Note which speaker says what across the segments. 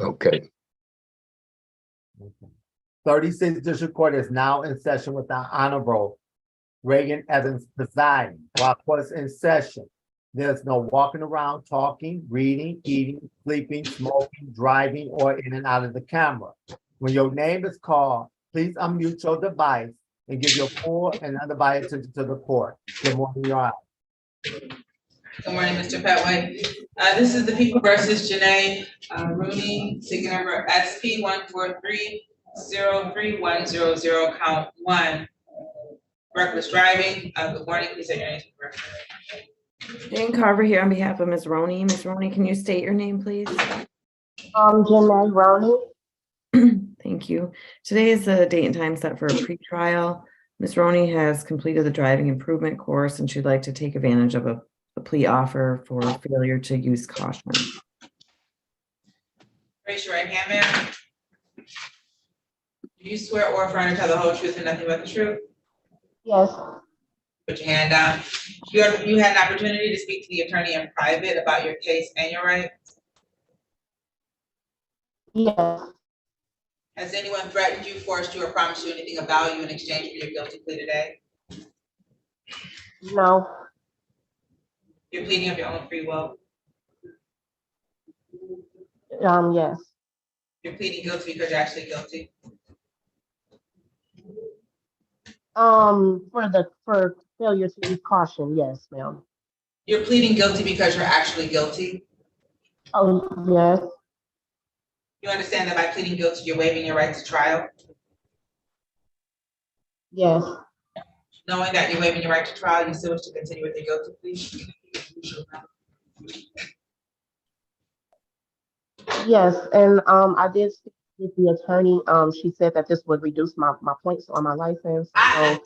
Speaker 1: Okay.
Speaker 2: 36th District Court is now in session with the Honorable Raeigen Evans presiding. While court is in session, there's no walking around, talking, reading, eating, sleeping, smoking, driving, or in and out of the camera. When your name is called, please unmute your device and give your full and undivided attention to the court. Good morning, Your Honor.
Speaker 3: Good morning, Mr. Petway. This is the People versus Janae Rooney, ticket number SP 143-03100, count 1. Reckless driving. Good morning, please say your name.
Speaker 4: Jane Carver here on behalf of Ms. Roney. Ms. Roney, can you state your name, please?
Speaker 5: Janae Roney.
Speaker 4: Thank you. Today is the date and time set for a pretrial. Ms. Roney has completed the driving improvement course and she'd like to take advantage of a plea offer for failure to use caution.
Speaker 3: Raise your right hand, ma'am. Do you swear or affirm to tell the whole truth and nothing but the truth?
Speaker 5: Yes.
Speaker 3: Put your hand down. You had an opportunity to speak to the attorney in private about your case and your rights.
Speaker 5: Yes.
Speaker 3: Has anyone threatened you, forced you, or promised you anything of value in exchange for your guilty plea today?
Speaker 5: No.
Speaker 3: You're pleading of your own free will.
Speaker 5: Yes.
Speaker 3: You're pleading guilty because you're actually guilty.
Speaker 5: For failure to use caution, yes, ma'am.
Speaker 3: You're pleading guilty because you're actually guilty.
Speaker 5: Oh, yes.
Speaker 3: You understand that by pleading guilty, you're waiving your right to trial?
Speaker 5: Yes.
Speaker 3: Knowing that you're waiving your right to trial, you still wish to continue with your guilty plea?
Speaker 5: Yes, and I did speak with the attorney. She said that this would reduce my points on my license.
Speaker 3: I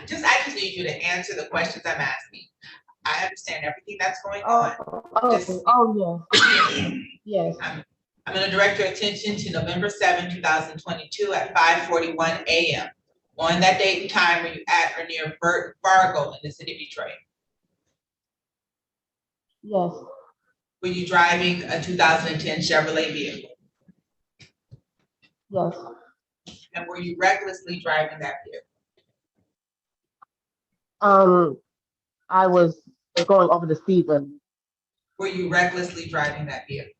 Speaker 3: just need you to answer the questions I'm asking. I understand everything that's going on.
Speaker 5: Yes. Yes.
Speaker 3: I'm going to direct your attention to November 7, 2022 at 5:41 a.m. On that date and time, were you at or near Fargo in the city of Detroit?
Speaker 5: Yes.
Speaker 3: Were you driving a 2010 Chevrolet vehicle?
Speaker 5: Yes.
Speaker 3: And were you recklessly driving that vehicle?
Speaker 5: I was going over the speed limit.
Speaker 3: Were you recklessly driving that vehicle?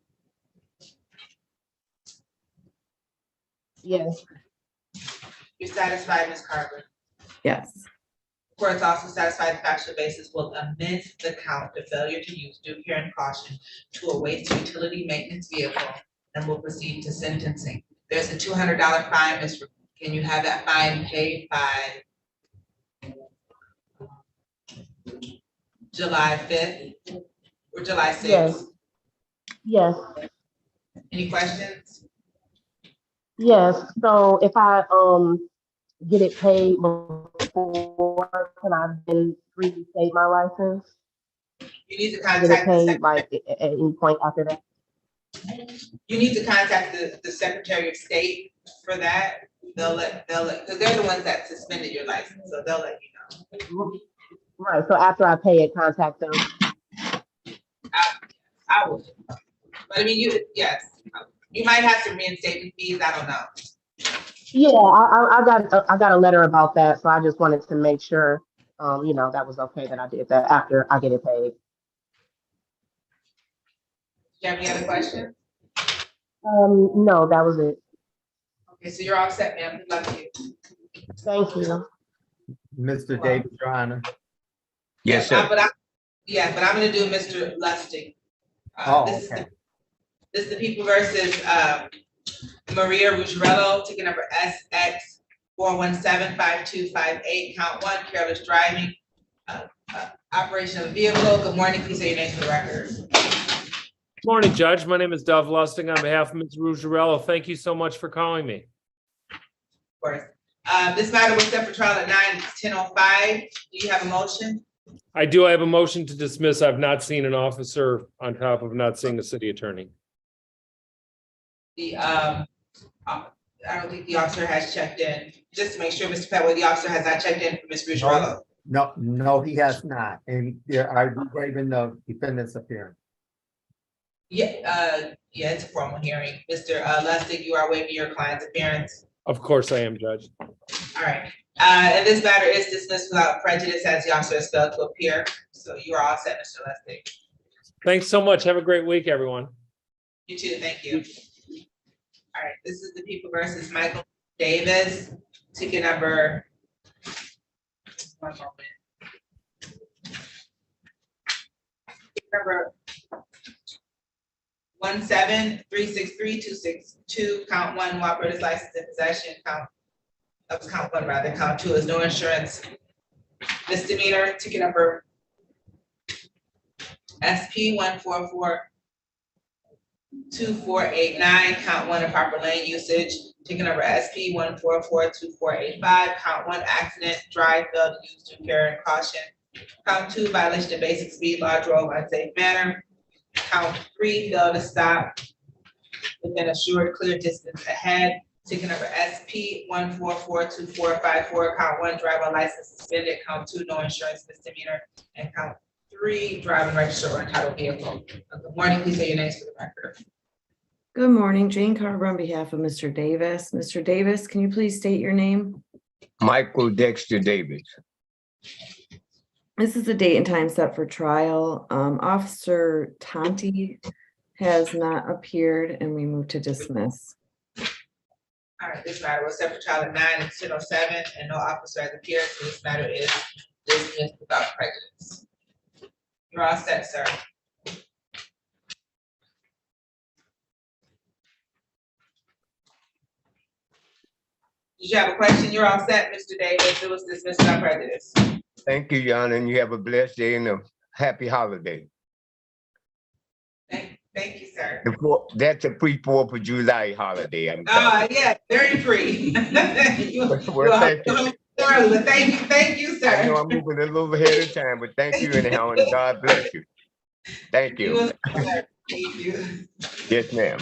Speaker 5: Yes.
Speaker 3: You're satisfied, Ms. Carver?
Speaker 4: Yes.
Speaker 3: The court is also satisfied the factual basis will amend the count to failure to use due care and caution to a waste utility maintenance vehicle and will proceed to sentencing. There's a $200 fine, Ms. Can you have that fine paid by July 5th or July 6th?
Speaker 5: Yes. Yes.
Speaker 3: Any questions?
Speaker 5: Yes. So if I get it paid before, can I then reinstate my license?
Speaker 3: You need to
Speaker 5: Get it
Speaker 3: contact
Speaker 5: paid like at any point after that?
Speaker 3: you need to contact the Secretary of State for that. They'll let because they're the ones that suspended your license, so they'll let you know.
Speaker 5: Right. So after I pay it, contact them.
Speaker 3: I would. But I mean, yes, you might have some reinstatement fees. I don't know.
Speaker 5: Yeah, I got a letter about that, so I just wanted to make sure, that was okay that I did that after I get it paid.
Speaker 3: Do you have any other questions?
Speaker 5: No, that was it.
Speaker 3: Okay, so you're all set, ma'am. Good luck to you.
Speaker 5: Thank you.
Speaker 2: Mr. Davis, Your Honor.
Speaker 1: Yes, sir.
Speaker 3: But I'm going to do Mr. Lustig.
Speaker 2: Okay.
Speaker 3: This is the People versus Maria Ruggiero, ticket number SX 4175258, count 1, careless driving, operation of a vehicle. Good morning. Please say your name for the record.
Speaker 6: Good morning, Judge. My name is Dov Lustig on behalf of Ms. Ruggiero. Thank you so much for calling me.
Speaker 3: Of course. This matter was set for trial at 9:10:05. Do you have a motion?
Speaker 6: I do have a motion to dismiss. I've not seen an officer on top of not seeing the city attorney.
Speaker 3: I don't think the officer has checked in. Just to make sure, Mr. Petway, the officer has not checked in for Ms. Ruggiero.
Speaker 2: No, he has not. And I waiving the defendant's appearance.
Speaker 3: Yeah, it's a formal hearing. Mr. Lustig, you are waiving your client's appearance.
Speaker 6: Of course I am, Judge.
Speaker 3: All right. And this matter is dismissed without prejudice as the officer has failed to appear. So you are all set, Mr. Lustig.
Speaker 6: Thanks so much. Have a great week, everyone.
Speaker 3: You too, thank you. All right, this is the People versus Michael Davis, ticket number. One moment. Ticket number 173632262, count one, operator's license in possession, count one rather, count two is no insurance misdemeanor, ticket number SP 1442489, count one, improper lane usage, ticket number SP 1442485, count one, accident, drive, failed to use due care and caution, count two, violation of basic speed law, drove unsafe manner, count three, failed to stop within a assured clear distance ahead, ticket number SP 1442454, count one, driver license suspended, count two, no insurance misdemeanor, and count three, driving register or entitled vehicle. Good morning, please say your names for the record.
Speaker 4: Good morning, Jane Carver on behalf of Mr. Davis. Mr. Davis, can you please state your name?
Speaker 1: Michael Dexter Davis.
Speaker 4: This is the date and time set for trial. Officer Tonti has not appeared and we move to dismiss.
Speaker 3: All right, this matter was set for trial at 9:07 and no officer has appeared, so this matter is dismissed without prejudice. You're all set, sir. Did you have a question? You're all set, Mr. Davis. It was dismissed without prejudice.
Speaker 1: Thank you, Jan, and you have a blessed day and a happy holiday.
Speaker 3: Thank you, sir.
Speaker 1: That's a pre-4th of July holiday. I'm telling
Speaker 3: Yeah, very free.
Speaker 1: Well, thank you.
Speaker 3: Thank you,
Speaker 1: I know
Speaker 3: sir.
Speaker 1: I'm moving a little ahead of time, but thank you anyhow, and God bless you. Thank you.
Speaker 3: Thank you.
Speaker 1: Yes, ma'am.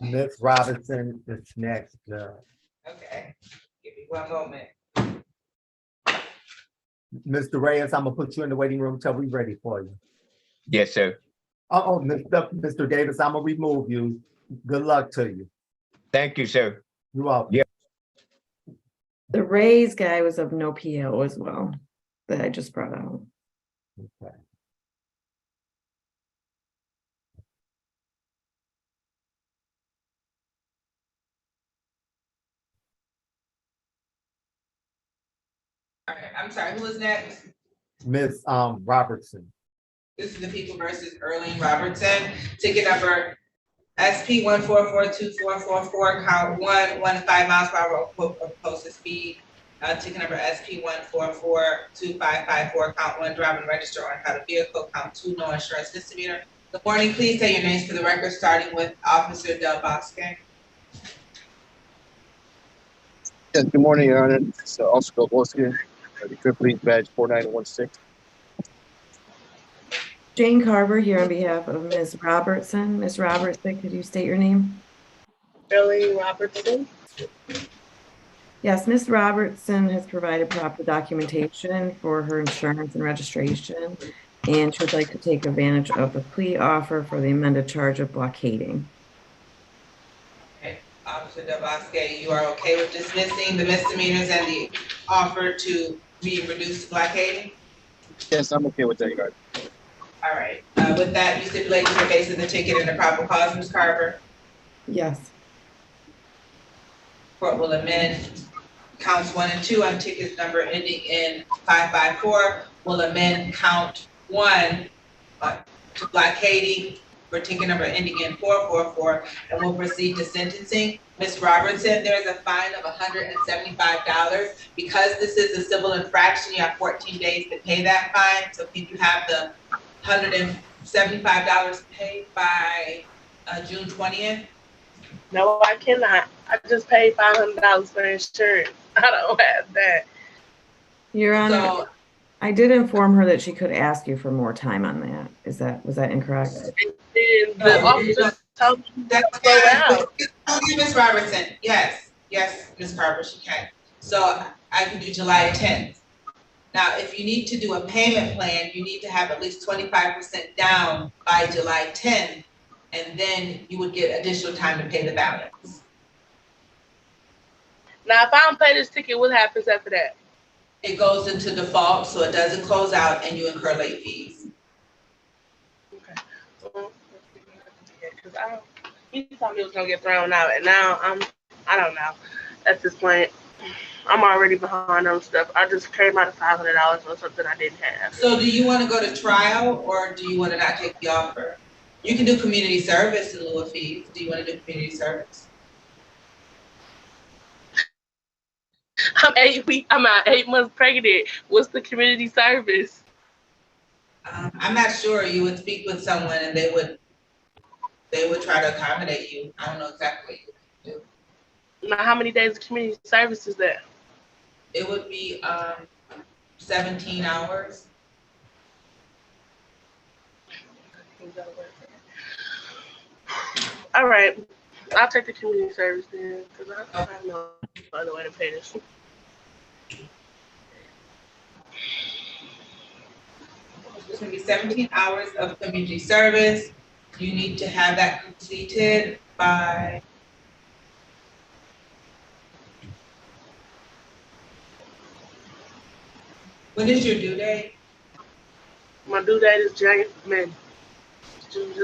Speaker 2: Ms. Robinson is next.
Speaker 3: Okay, give me one moment.
Speaker 2: Mr. Reyes, I'm gonna put you in the waiting room till we're ready for you.
Speaker 1: Yes, sir.
Speaker 2: Mr. Davis, I'm gonna remove you. Good luck to you.
Speaker 1: Thank you, sir.
Speaker 2: You're welcome.
Speaker 1: Yeah.
Speaker 4: The Rays guy was of no PO as well that I just brought out.
Speaker 2: Okay.
Speaker 3: All right, I'm sorry, who is next?
Speaker 2: Ms. Robertson.
Speaker 3: This is the People versus Erling Robertson, ticket number SP 1442444, count one, 15 miles per hour posted speed. Ticket number SP 1442554, count one, driving register or entitled vehicle, count two, no insurance misdemeanor. Good morning, please say your names for the record, starting with Officer Del Bosque.
Speaker 7: Yes, good morning, Your Honor. It's Officer Golbowski, the Trip Police Badge 4916.
Speaker 4: Jane Carver here on behalf of Ms. Robertson. Ms. Robertson, could you state your name?
Speaker 8: Shirley Robertson.
Speaker 4: Yes, Ms. Robertson has provided proper documentation for her insurance and registration, and she would like to take advantage of the plea offer for the amended charge of blockading.
Speaker 3: Okay, Officer Del Bosque, you are okay with dismissing the misdemeanors and the offer to be reduced to blockading?
Speaker 7: Yes, I'm okay with that, Your Honor.
Speaker 3: All right, with that, you stipulate to the face of the ticket and the proper cause, Ms. Carver.
Speaker 4: Yes.
Speaker 3: Court will amend counts 1 and 2 on tickets number ending in 554. Will amend count 1 to blockading for ticket number ending in 444, and will proceed to sentencing. Ms. Robertson, there's a fine of $175. Because this is a civil infraction, you have 14 days to pay that fine. So can you have the $175 paid by June 20th?
Speaker 8: No, I cannot. I just paid $500 for insurance. I don't have that.
Speaker 4: Your Honor,
Speaker 3: So,
Speaker 4: I did inform her that she could ask you for more time on that. Was that incorrect?
Speaker 8: And the officer told me
Speaker 3: that's
Speaker 8: to go out.
Speaker 3: okay, Ms. Robertson. Yes, Ms. Carver, she can. So I can do July 10th. Now, if you need to do a payment plan, you need to have at least 25% down by July 10th, and then you would get additional time to pay the balance.
Speaker 8: Now, if I don't pay this ticket, what happens after that?
Speaker 3: It goes into default, so it doesn't close out and you incur late fees.
Speaker 8: Okay. Because he told me it was gonna get thrown out, and now I don't know. At this point, I'm already behind on stuff. I just came out of $500 on something I didn't have.
Speaker 3: So do you want to go to trial, or do you want to not take the offer? You can do community service in lieu of fees. Do you want to do community service?
Speaker 8: I'm 8 months pregnant. What's the community service?
Speaker 3: I'm not sure. You would speak with someone and they would try to accommodate you. I don't know exactly what you would do.
Speaker 8: Now, how many days of community service is that?
Speaker 3: It would be 17 hours.
Speaker 8: All right, I'll take the community service then, because I have no other way to pay this.
Speaker 3: It's gonna be 17 hours of community service. You need to have that completed by when is your due date?
Speaker 8: My due date is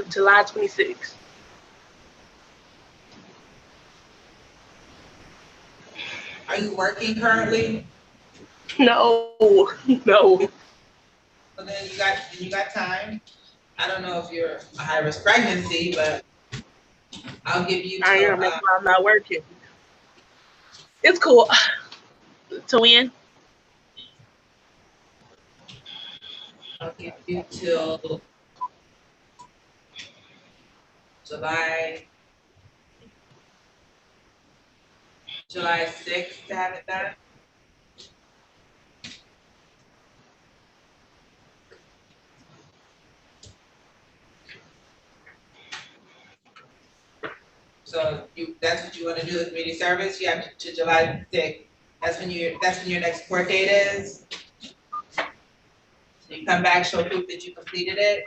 Speaker 8: July 26th.
Speaker 3: Are you working currently?
Speaker 8: No.
Speaker 3: So then you got time. I don't know if you're a high risk pregnancy, but I'll give you.
Speaker 8: I am. That's why I'm not working. It's cool. To win.
Speaker 3: I'll give you till July 6th to have it done. So that's what you want to do, the community service. You have to July 6th. That's when your next court date is. So you come back, show proof that you completed it,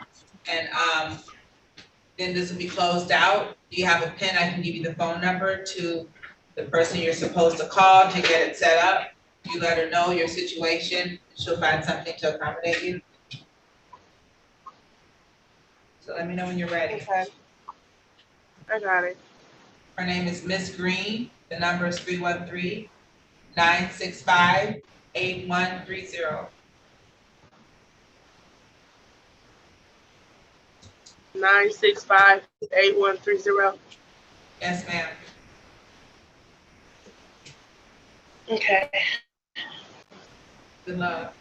Speaker 3: and then this will be closed out. Do you have a PIN? I can give you the phone number to the person you're supposed to call to get it set up. You let her know your situation. She'll find something to accommodate you. So let me know when you're ready.
Speaker 8: Okay. I got it.
Speaker 3: Her name is Miss Green. The number is 313-965-8130.
Speaker 8: 965-8130.
Speaker 3: Yes, ma'am.
Speaker 8: Okay.
Speaker 3: Good luck.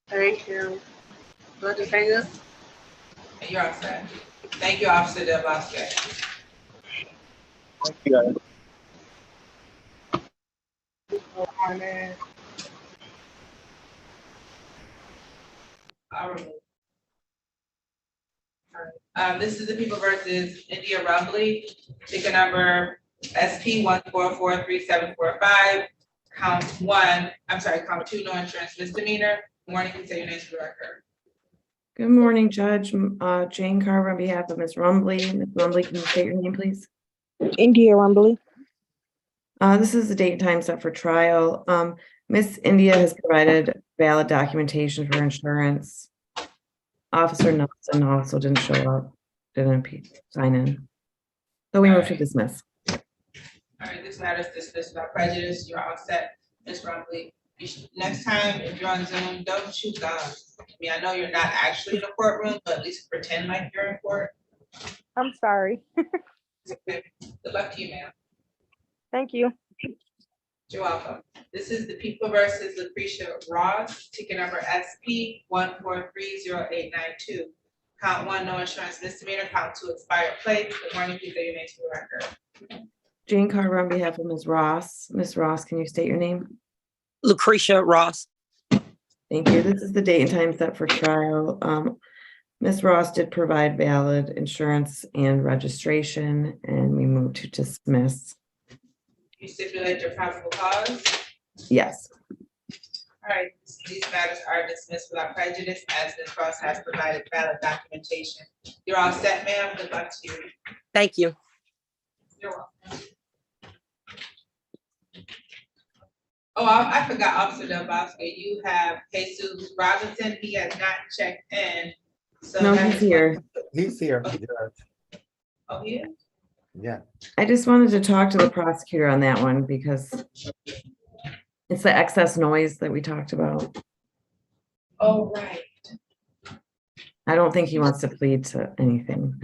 Speaker 8: Thank you. Do I just hang up?
Speaker 3: And you're all set. Thank you, Officer Del Bosque.
Speaker 7: Thank you, guys.
Speaker 8: Oh, man.
Speaker 3: I'll remove. All right. This is the People versus India Rumbly. Ticket number SP 1443745. Count 2, no insurance misdemeanor. Morning, can you say your name for the record?
Speaker 4: Good morning, Judge. Jane Carver on behalf of Ms. Rumbly. Ms. Rumbly, can you state your name, please?
Speaker 5: India Rumbly.
Speaker 4: This is the date and time set for trial. Miss India has provided valid documentation for insurance. Officer Nelson also didn't show up, didn't sign in. So we move to dismiss.
Speaker 3: All right, this matter is dismissed without prejudice. You're all set, Ms. Rumbly. Next time, if you're on Zoom, don't shoot guns. I mean, I know you're not actually in a courtroom, but at least pretend like you're in court.
Speaker 9: I'm sorry.
Speaker 3: Okay. Good luck to you, ma'am.
Speaker 9: Thank you.
Speaker 3: You're welcome. This is the People versus Lucretia Ross, ticket number SP 1430892. Count 1, no insurance misdemeanor. Count 2, expired plates. Good morning, please say your name to the record.
Speaker 4: Jane Carver on behalf of Ms. Ross. Ms. Ross, can you state your name?
Speaker 10: Lucretia Ross.
Speaker 4: Thank you. This is the date and time set for trial. Ms. Ross did provide valid insurance and registration, and we move to dismiss.
Speaker 3: You stipulate your probable cause.
Speaker 4: Yes.
Speaker 3: All right, these matters are dismissed without prejudice as Ms. Ross has provided valid documentation. You're all set, ma'am. Good luck to you.
Speaker 10: Thank you.
Speaker 3: You're welcome. Oh, I forgot, Officer Del Bosque, you have Jesus Robinson. He has not checked in. So
Speaker 4: No,
Speaker 3: that
Speaker 4: he's
Speaker 3: is-
Speaker 4: here.
Speaker 2: He's here, Judge.
Speaker 3: Oh, yeah?
Speaker 2: Yeah.
Speaker 4: I just wanted to talk to the prosecutor on that one because it's the excess noise that we talked about.
Speaker 3: Oh, right.
Speaker 4: I don't think he wants to plead to anything.